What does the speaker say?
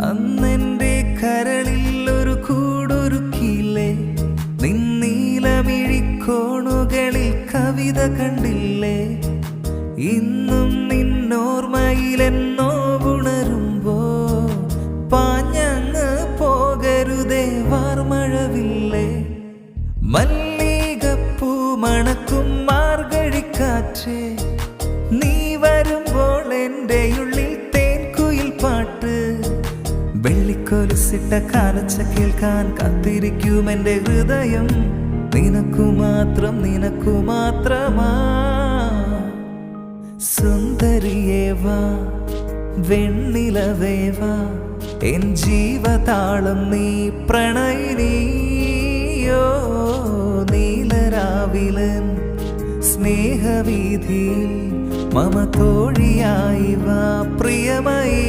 അന്നെന്റെ കരളിൽ ഒരു കൂടൊരുക്കിയില്ലേ, നിന്നീലമിഴിക്കോണുകളിൽ കവിത കണ്ടില്ലേ. ഇന്നും നിന്നോർമ്മയിലെന്നോ ഉണരുമ്പോ പാഞ്ഞങ്ങ് പോകരുതേ വാർമഴവില്ലേ. മല്ലികപ്പൂ മണക്കും മാർഗഴിക്കാറ്റേ, നീ വരുമ്പോൾ എൻ്റെ ഉള്ളിൽ തേൻകുയിൽ പാട്ട്. വെള്ളിക്കൊലുസിട്ട കാലച്ച കേൾക്കാൻ കാത്തിരിക്കും എൻ്റെ ഹൃദയം. നിനക്കു മാത്രം, നിനക്കു മാത്രമാ. സുന്ദരിയേവാ, വെണ്ണിലവേവാ, എൻ ജീവതാളം നീ പ്രണയിനിയോ. നീലരാവിലൻ സ്നേഹവീതിയിൽ മമ തോഴിയായി വാ പ്രിയമയീ.